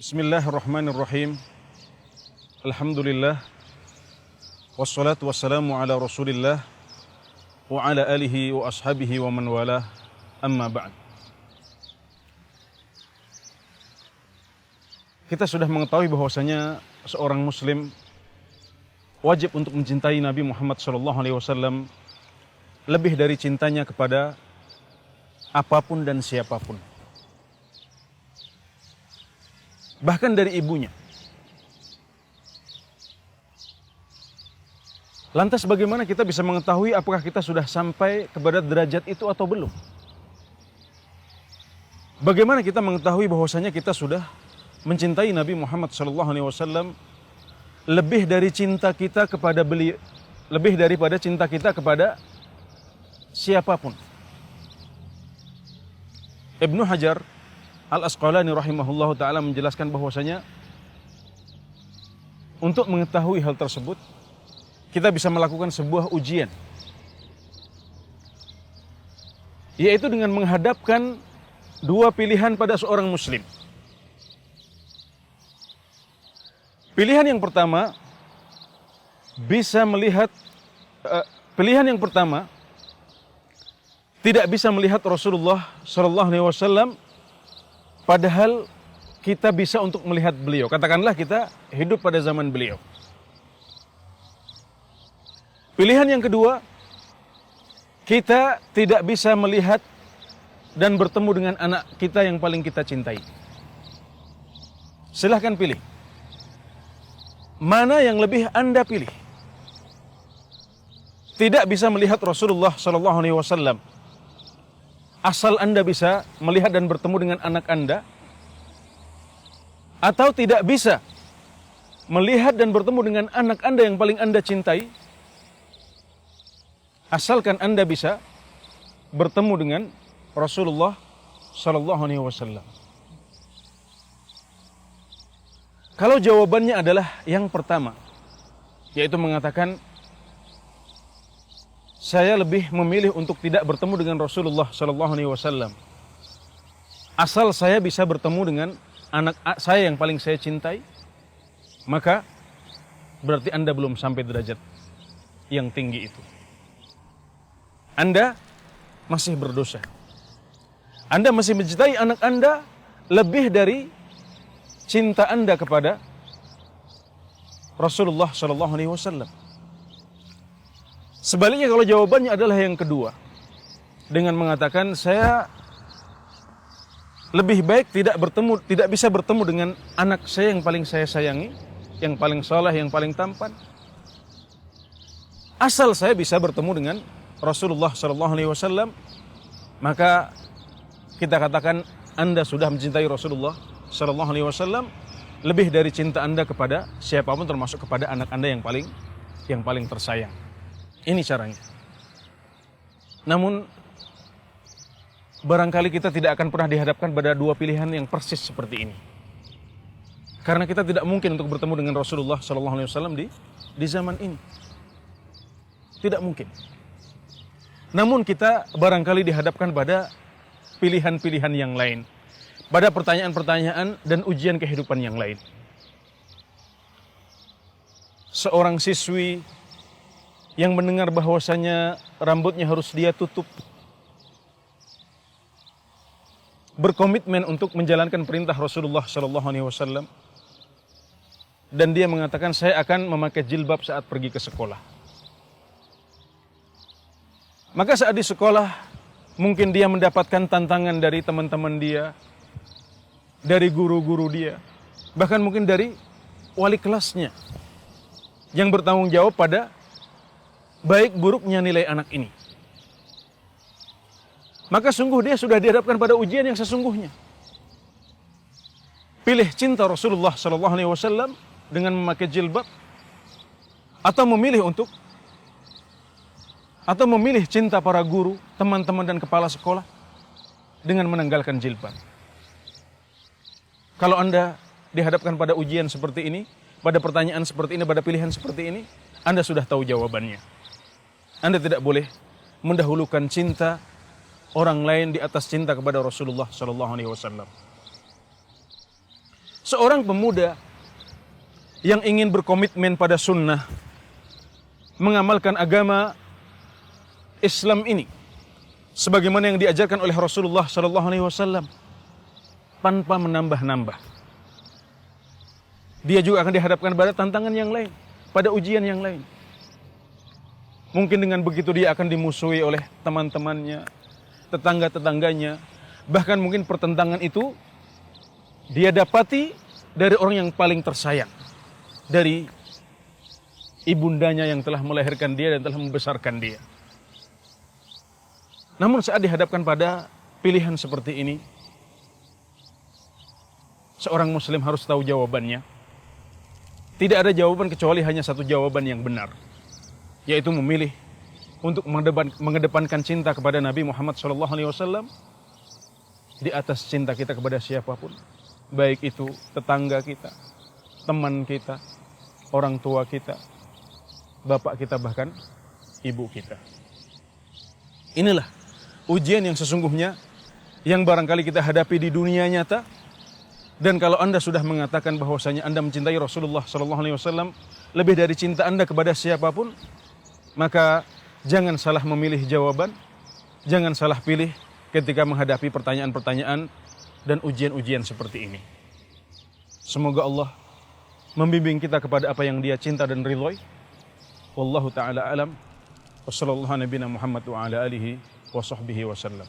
Bismillahirrahmanirrahim. Alhamdulillah. Wassalatu wassalamu ala Rasulillah wa ala alihi wa ashabihi wa man walah. Amma ba'd. Kita sudah mengetahui bahwasanya seorang muslim wajib untuk mencintai Nabi Muhammad SAW lebih dari cintanya kepada apapun dan siapapun. Bahkan dari ibunya. Lantas bagaimana kita bisa mengetahui apakah kita sudah sampai kepada derajat itu atau belum? Bagaimana kita mengetahui bahwasanya kita sudah mencintai Nabi Muhammad SAW lebih dari cinta kita kepada beliau, lebih daripada cinta kita kepada siapapun? Ibnu Hajar Al-Asqalani rahimahullahu ta'ala menjelaskan bahwasanya untuk mengetahui hal tersebut kita bisa melakukan sebuah ujian, yaitu dengan menghadapkan dua pilihan pada seorang muslim. Pilihan yang pertama tidak bisa melihat Rasulullah sallallahu alaihi wasallam, padahal kita bisa untuk melihat beliau. Katakanlah kita hidup pada zaman beliau. Pilihan yang kedua, kita tidak bisa melihat dan bertemu dengan anak kita yang paling kita cintai. Silahkan pilih. Mana yang lebih Anda pilih? Tidak bisa melihat Rasulullah SAW, asal Anda bisa melihat dan bertemu dengan anak Anda, atau tidak bisa melihat dan bertemu dengan anak Anda yang paling Anda cintai, asalkan Anda bisa bertemu dengan Rasulullah SAW. Kalau jawabannya adalah yang pertama, yaitu mengatakan saya lebih memilih untuk tidak bertemu dengan Rasulullah SAW, asal saya bisa bertemu dengan anak saya yang paling saya cintai, maka berarti Anda belum sampai derajat yang tinggi itu. Anda masih berdosa. Anda masih mencintai anak Anda lebih dari cinta Anda kepada Rasulullah SAW. Sebaliknya kalau jawabannya adalah yang kedua, dengan mengatakan saya lebih baik tidak bisa bertemu dengan anak saya yang paling saya sayangi, yang paling saleh, yang paling tampan, asal saya bisa bertemu dengan Rasulullah SAW, maka kita katakan Anda sudah mencintai Rasulullah SAW lebih dari cinta Anda kepada siapapun, termasuk kepada anak Anda yang paling tersayang. Ini caranya. Namun barangkali kita tidak akan pernah dihadapkan pada dua pilihan yang persis seperti ini, karena kita tidak mungkin untuk bertemu dengan Rasulullah SAW di zaman ini. Tidak mungkin. Namun kita barangkali dihadapkan pada pilihan-pilihan yang lain, pada pertanyaan-pertanyaan dan ujian kehidupan yang lain. Seorang siswi yang mendengar bahwasanya rambutnya harus dia tutup, berkomitmen untuk menjalankan perintah Rasulullah SAW, dan dia mengatakan saya akan memakai jilbab saat pergi ke sekolah. Maka saat di sekolah mungkin dia mendapatkan tantangan dari teman-teman dia, dari guru-guru dia, bahkan mungkin dari wali kelasnya yang bertanggung jawab pada baik buruknya nilai anak ini. Maka sungguh dia sudah dihadapkan pada ujian yang sesungguhnya. Pilih cinta Rasulullah SAW dengan memakai jilbab, atau memilih cinta para guru, teman-teman dan kepala sekolah dengan menanggalkan jilbab. Kalau Anda dihadapkan pada ujian seperti ini, pada pertanyaan seperti ini, pada pilihan seperti ini, Anda sudah tahu jawabannya. Anda tidak boleh mendahulukan cinta orang lain di atas cinta kepada Rasulullah SAW. Seorang pemuda yang ingin berkomitmen pada sunnah, mengamalkan agama Islam ini sebagaimana yang diajarkan oleh Rasulullah sallallahu alaihi wasallam tanpa menambah-nambah. Dia juga akan dihadapkan pada tantangan yang lain, pada ujian yang lain. Mungkin dengan begitu dia akan dimusuhi oleh teman-temannya, tetangga-tetangganya. Bahkan mungkin pertentangan itu dia dapati dari orang yang paling tersayang, dari ibundanya yang telah melahirkan dia dan telah membesarkan dia. Namun saat dihadapkan pada pilihan seperti ini, seorang muslim harus tahu jawabannya. Tidak ada jawaban kecuali hanya satu jawaban yang benar, yaitu memilih untuk mengedepankan cinta kepada Nabi Muhammad SAW di atas cinta kita kepada siapapun, baik itu tetangga kita, teman kita, orang tua kita, bapak kita, bahkan ibu kita. Inilah ujian yang sesungguhnya yang barangkali kita hadapi di dunia nyata. Dan kalau Anda sudah mengatakan bahwasanya Anda mencintai Rasulullah SAW lebih dari cinta Anda kepada siapapun, maka jangan salah memilih jawaban, jangan salah pilih ketika menghadapi pertanyaan-pertanyaan dan ujian-ujian seperti ini. Semoga Allah membimbing kita kepada apa yang Dia cinta dan ridhoi. Wallahu ta'ala alam. Wassallallahu nabiyana Muhammad wa ala alihi wa sahbihi wasallam.